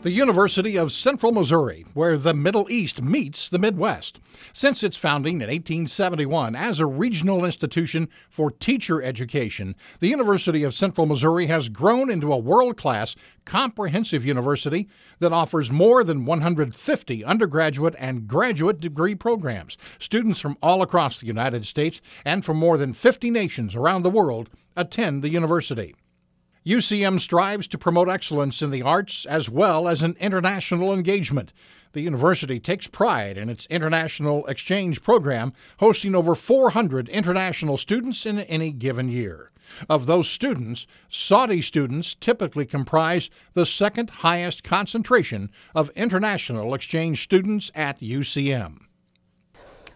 The University of Central Missouri, where the Middle East meets the Midwest. Since its founding in 1871 as a regional institution for teacher education, the University of Central Missouri has grown into a world-class, comprehensive university that offers more than 150 undergraduate and graduate degree programs. Students from all across the United States and from more than 50 nations around the world attend the university. UCM strives to promote excellence in the arts as well as in international engagement. The university takes pride in its international exchange program, hosting over 400 international students in any given year. Of those students, Saudi students typically comprise the second highest concentration of international exchange students at UCM.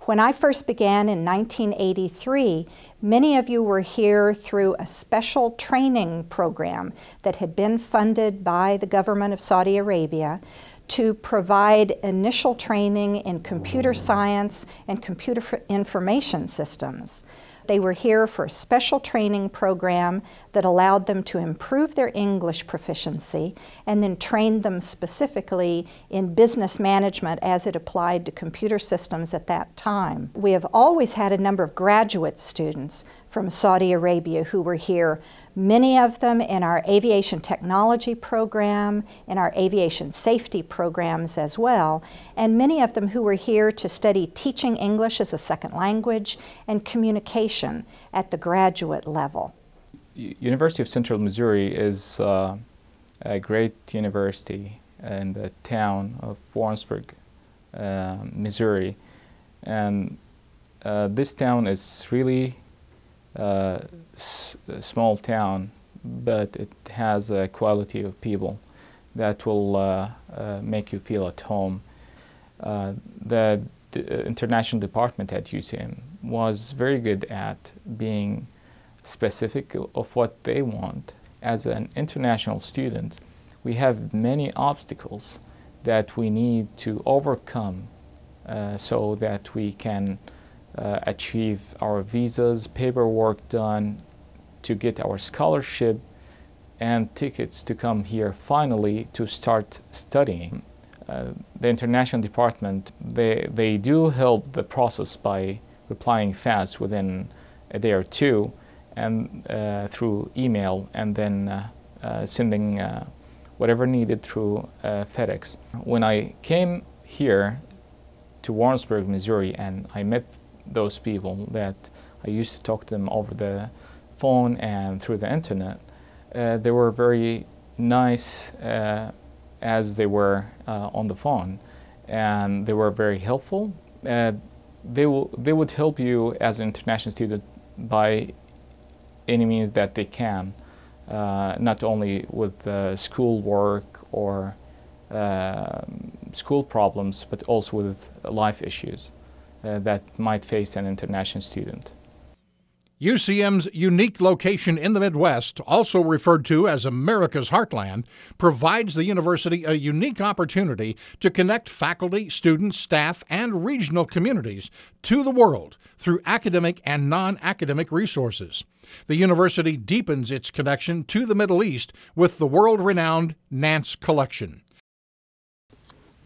When I first began in 1983, many of you were here through a special training program that had been funded by the government of Saudi Arabia to provide initial training in computer science and computer information systems. They were here for a special training program that allowed them to improve their English proficiency and then trained them specifically in business management as it applied to computer systems at that time. We have always had a number of graduate students from Saudi Arabia who were here, many of them in our aviation technology program, in our aviation safety programs as well, and many of them who were here to study teaching English as a second language and communication at the graduate level. University of Central Missouri is a great university in the town of Warrensburg, Missouri, and this town is really a small town, but it has a quality of people that will make you feel at home. The international department at UCM was very good at being specific of what they want. As an international student, we have many obstacles that we need to overcome so that we can achieve our visas, paperwork done to get our scholarship and tickets to come here finally to start studying. The international department, they do help the process by replying fast within a day or two and through email, and then sending whatever needed through FedEx. When I came here to Warrensburg, Missouri, and I met those people that I used to talk to them over the phone and through the internet, they were very nice as they were on the phone, and they were very helpful. They would help you as an international student by any means that they can, not only with school work or school problems, but also with life issues that might face an international student. UCM's unique location in the Midwest, also referred to as America's Heartland, provides the university a unique opportunity to connect faculty, students, staff, and regional communities to the world through academic and non-academic resources. The university deepens its connection to the Middle East with the world-renowned Nance Collection.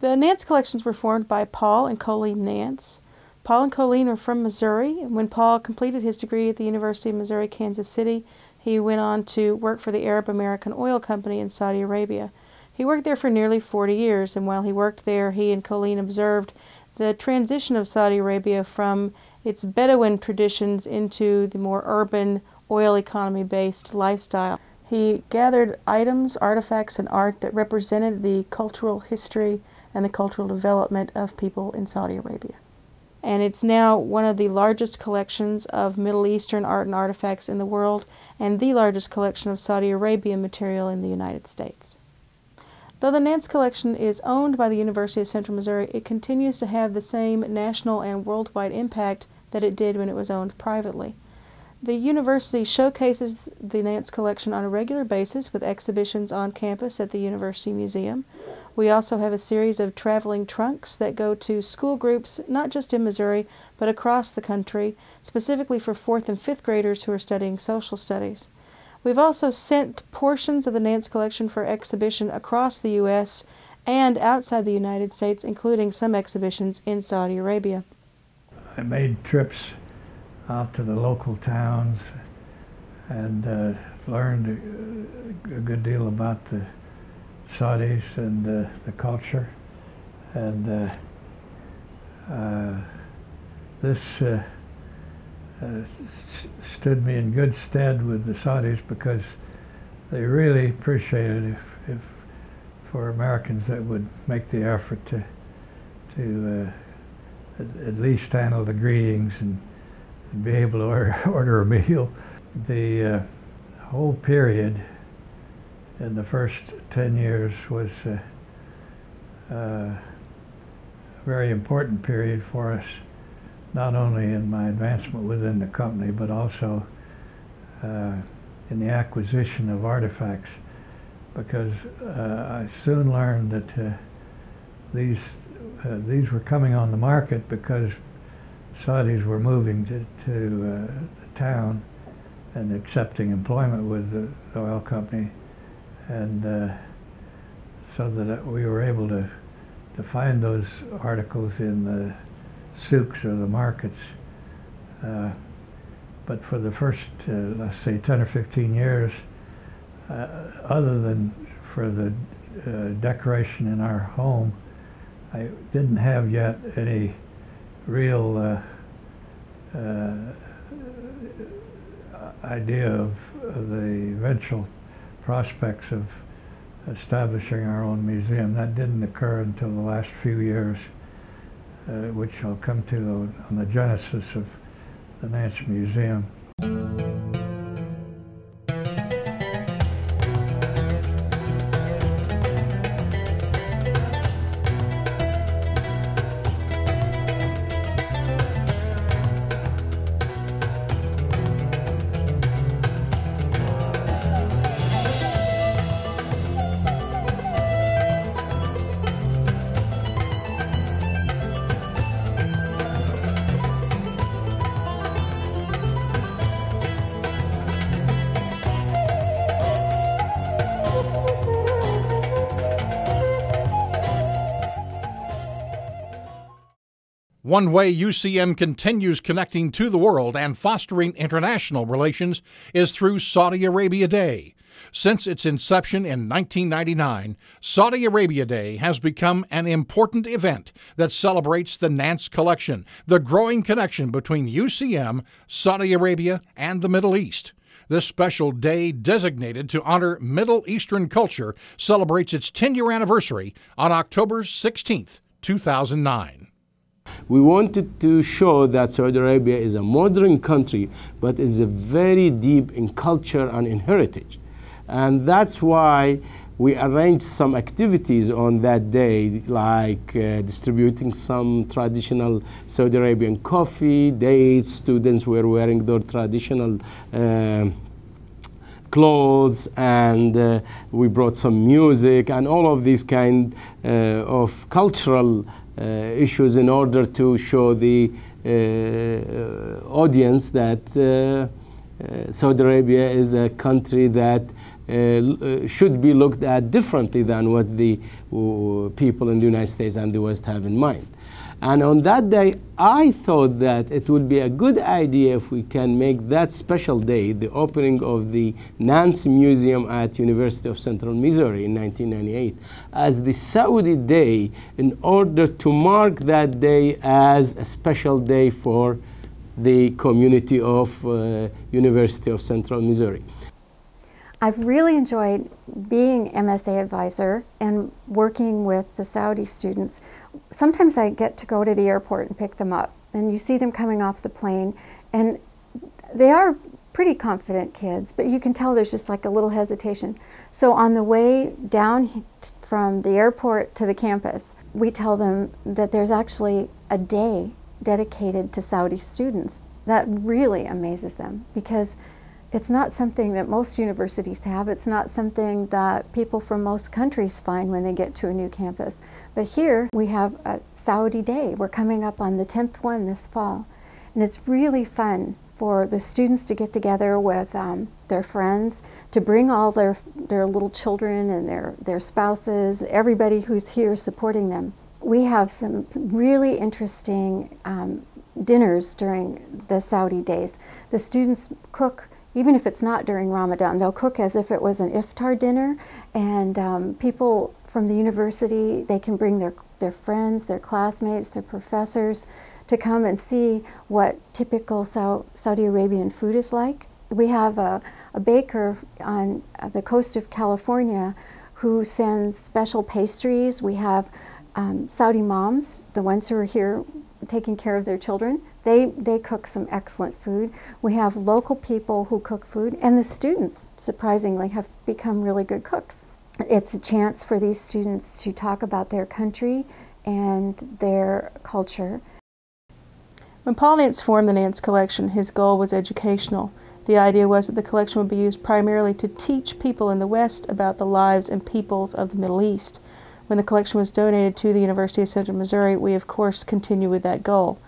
The Nance Collections were formed by Paul and Colleen Nance. Paul and Colleen are from Missouri, and when Paul completed his degree at the University of Missouri, Kansas City, he went on to work for the Arab American Oil Company in Saudi Arabia. He worked there for nearly 40 years, and while he worked there, he and Colleen observed the transition of Saudi Arabia from its Bedouin traditions into the more urban, oil economy-based lifestyle. He gathered items, artifacts, and art that represented the cultural history and the cultural development of people in Saudi Arabia. And it's now one of the largest collections of Middle Eastern art and artifacts in the world, and the largest collection of Saudi Arabian material in the United States. Though the Nance Collection is owned by the University of Central Missouri, it continues to have the same national and worldwide impact that it did when it was owned privately. The university showcases the Nance Collection on a regular basis with exhibitions on campus at the University Museum. We also have a series of traveling trunks that go to school groups, not just in Missouri, but across the country, specifically for 4th and 5th graders who are studying social studies. We've also sent portions of the Nance Collection for exhibition across the U.S. and outside the United States, including some exhibitions in Saudi Arabia. I made trips out to the local towns and learned a good deal about the Saudis and the culture. And this stood me in good stead with the Saudis, because they really appreciated if for Americans that would make the effort to at least handle the greetings and be able to order a meal. The whole period in the first 10 years was a very important period for us, not only in my advancement within the company, but also in the acquisition of artifacts, because I soon learned that these were coming on the market because Saudis were moving to the town and accepting employment with the oil company, and so that we were able to find those articles in the souks or the markets. But for the first, let's say, 10 or 15 years, other than for the decoration in our home, I didn't have yet any real idea of the eventual prospects of establishing our own museum. That didn't occur until the last few years, which I'll come to on the genesis of the Nance Museum. One way UCM continues connecting to the world and fostering international relations is through Saudi Arabia Day. Since its inception in 1999, Saudi Arabia Day has become an important event that celebrates the Nance Collection, the growing connection between UCM, Saudi Arabia, and the Middle East. This special day, designated to honor Middle Eastern culture, celebrates its 10-year anniversary on October 16, 2009. We wanted to show that Saudi Arabia is a modern country, but is very deep in culture and in heritage. And that's why we arranged some activities on that day, like distributing some traditional Saudi Arabian coffee, dates. Students were wearing their traditional clothes, and we brought some music and all of these kind of cultural issues in order to show the audience that Saudi Arabia is a country that should be looked at differently than what the people in the United States and the West have in mind. And on that day, I thought that it would be a good idea if we can make that special day, the opening of the Nance Museum at University of Central Missouri in 1998, as the Saudi Day, in order to mark that day as a special day for the community of University of Central Missouri. I've really enjoyed being MSA advisor and working with the Saudi students. Sometimes I get to go to the airport and pick them up, and you see them coming off the plane, and they are pretty confident kids, but you can tell there's just like a little hesitation. So on the way down from the airport to the campus, we tell them that there's actually a day dedicated to Saudi students. That really amazes them, because it's not something that most universities have. It's not something that people from most countries find when they get to a new campus. But here we have a Saudi Day. We're coming up on the 10th one this fall. And it's really fun for the students to get together with their friends, to bring all their little children and their spouses, everybody who's here supporting them. We have some really interesting dinners during the Saudi days. The students cook, even if it's not during Ramadan, they'll cook as if it was an iftar dinner, and people from the university, they can bring their friends, their classmates, their professors to come and see what typical Saudi Arabian food is like. We have a baker on the coast of California who sends special pastries. We have Saudi moms, the ones who are here taking care of their children. They cook some excellent food. We have local people who cook food, and the students, surprisingly, have become really good cooks. It's a chance for these students to talk about their country and their culture. When Paul Nance formed the Nance Collection, his goal was educational. The idea was that the collection would be used primarily to teach people in the West about the lives and peoples of the Middle East. When the collection was donated to the University of Central Missouri, we of course continue with that goal.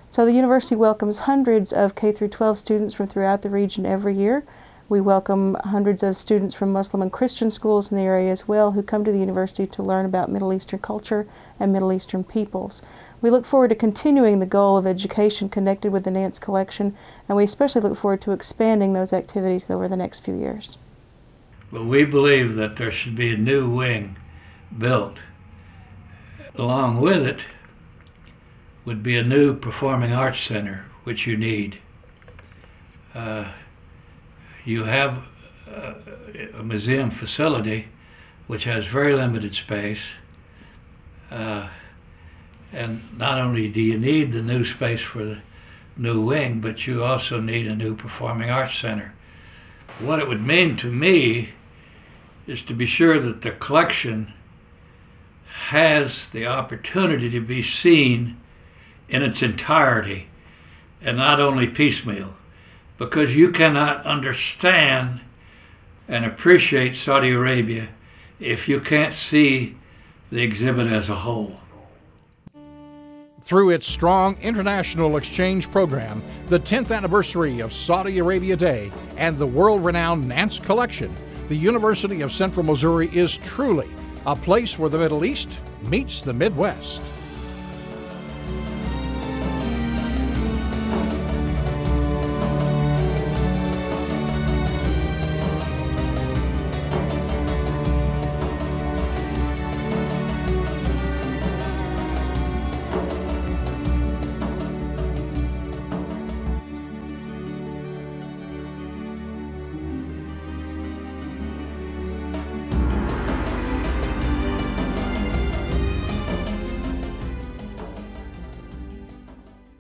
So the university welcomes hundreds of K-12 students from throughout the region every year. We welcome hundreds of students from Muslim and Christian schools in the area as well who come to the university to learn about Middle Eastern culture and Middle Eastern peoples. We look forward to continuing the goal of education connected with the Nance Collection, and we especially look forward to expanding those activities over the next few years. Well, we believe that there should be a new wing built. Along with it would be a new performing arts center, which you need. You have a museum facility which has very limited space, and not only do you need the new space for the new wing, but you also need a new performing arts center. What it would mean to me is to be sure that the collection has the opportunity to be seen in its entirety and not only piecemeal, because you cannot understand and appreciate Saudi Arabia if you can't see the exhibit as a whole. Through its strong international exchange program, the 10th anniversary of Saudi Arabia Day, and the world-renowned Nance Collection, the University of Central Missouri is truly a place where the Middle East meets the Midwest.